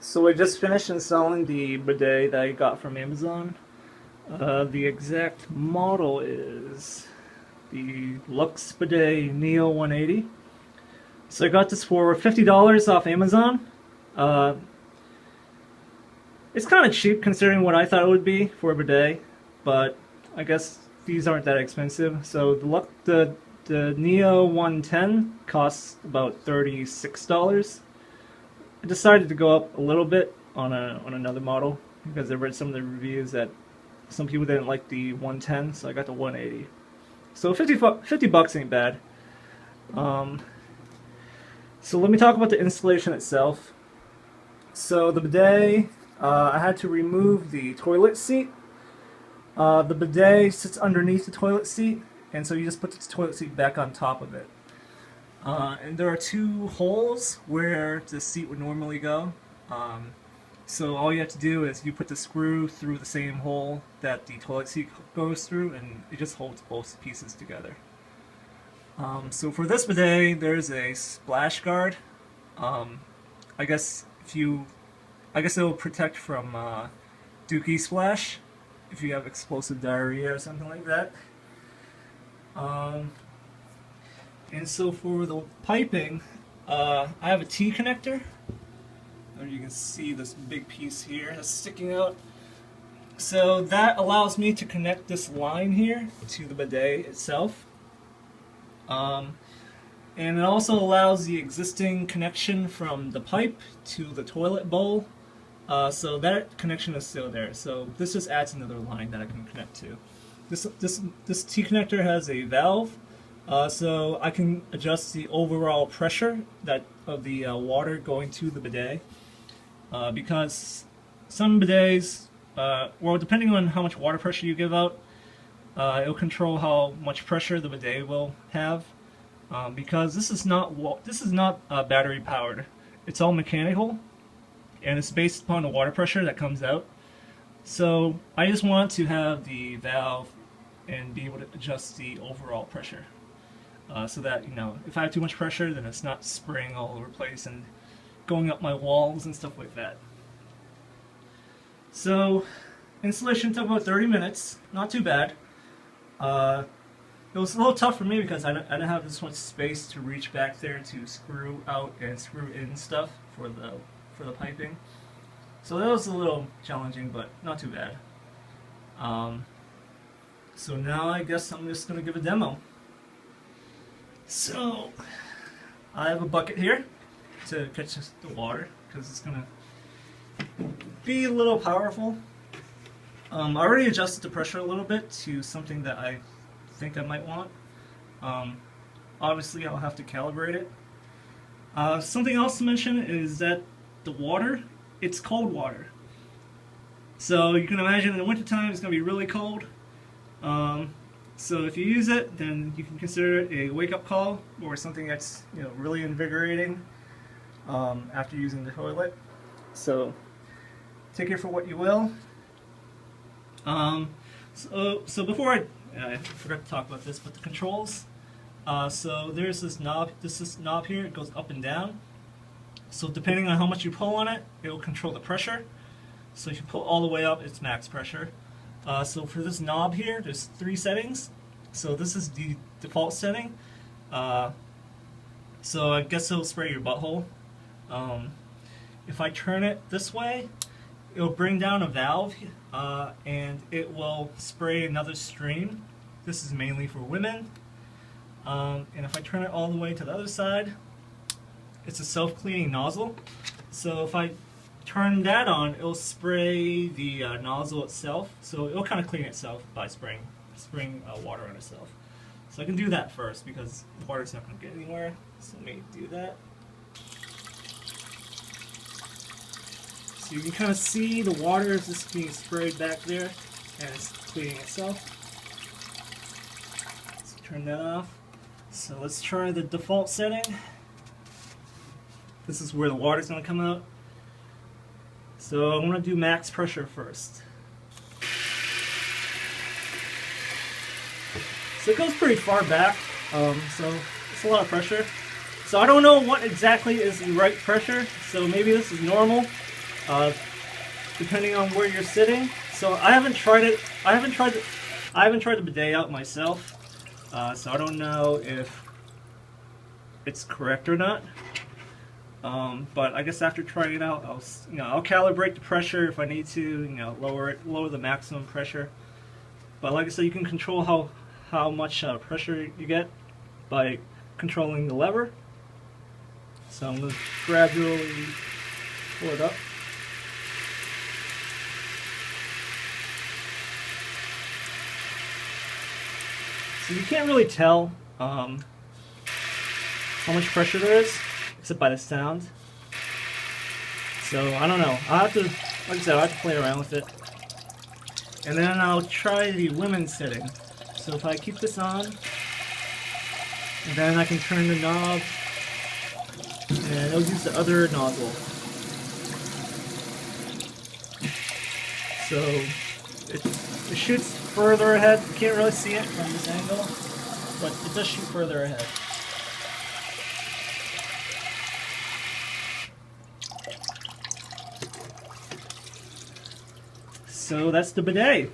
So I just finished installing the bidet that I got from Amazon. The exact model is the Luxe Bidet Neo 180. So I got this for $50 off Amazon. Uh, it's kind of cheap considering what I thought it would be for a bidet, but I guess these aren't that expensive. So the Neo 110 costs about $36. I decided to go up a little bit on another model because I read some of the reviews that some people didn't like the 110, so I got the 180. So 50 bucks ain't bad. Um, so let me talk about the installation itself. So the bidet, I had to remove the toilet seat. The bidet sits underneath the toilet seat, and so you just put the toilet seat back on top of it. And there are two holes where the seat would normally go. So all you have to do is you put the screw through the same hole that the toilet seat goes through, and it just holds both pieces together. So for this bidet, there's a splash guard. I guess it'll protect from dookie splash if you have explosive diarrhea or something like that. And so for the piping, I have a T connector. And you can see this big piece here that's sticking out. So that allows me to connect this line here to the bidet itself. And it also allows the existing connection from the pipe to the toilet bowl. So that connection is still there. So this just adds another line that I can connect to. This T connector has a valve. So I can adjust the overall pressure of the water going to the bidet, because some bidets, well, depending on how much water pressure you give out, it'll control how much pressure the bidet will have. Because this is not battery powered; it's all mechanical, and it's based upon the water pressure that comes out. So I just want to have the valve and be able to adjust the overall pressure. So that, if I have too much pressure, then it's not spraying all over the place and going up my walls and stuff like that. So, installation took about 30 minutes, not too bad. It was a little tough for me because I didn't have this much space to reach back there to screw out and screw in stuff for the piping. So that was a little challenging, but not too bad. So now I guess I'm just going to give a demo. So, I have a bucket here to catch the water because it's going to be a little powerful. I already adjusted the pressure a little bit to something that I think I might want. Obviously, I'll have to calibrate it. Something else to mention is that the water, it's cold water. So you can imagine in the wintertime it's going to be really cold. So if you use it, then you can consider it a wake-up call or something that's really invigorating after using the toilet. So take it for what you will. So before I forgot to talk about this, but the controls. So there's this knob. This knob here. It goes up and down. So depending on how much you pull on it, it will control the pressure. So if you pull all the way up, it's max pressure. So for this knob here, there's 3 settings. So this is the default setting. So I guess it'll spray your butthole. If I turn it this way, it'll bring down a valve, and it will spray another stream. This is mainly for women. And if I turn it all the way to the other side, it's a self-cleaning nozzle. So if I turn that on, it'll spray the nozzle itself. So it'll kind of clean itself by spraying water on itself. So I can do that first because the water's not going to get anywhere. So let me do that. So you can kind of see the water is just being sprayed back there and it's cleaning itself. Let's turn that off. So let's try the default setting. This is where the water's going to come out. So I'm going to do max pressure first. So it goes pretty far back, so it's a lot of pressure. So I don't know what exactly is the right pressure, so maybe this is normal. depending on where you're sitting. So I haven't tried it. I haven't tried the bidet out myself. So I don't know if it's correct or not. But I guess after trying it out, I'll calibrate the pressure if I need to. Lower the maximum pressure. But like I said, you can control how much pressure you get by controlling the lever. So I'm going to gradually pull it up. So you can't really tell how much pressure there is, except by the sound. So I don't know. I'll have to, like I said, I'll have to play around with it. And then I'll try the women's sitting. So if I keep this on, and then I can turn the knob, and it'll use the other nozzle. So it shoots further ahead. You can't really see it from this angle, but it does shoot further ahead. So that's the bidet.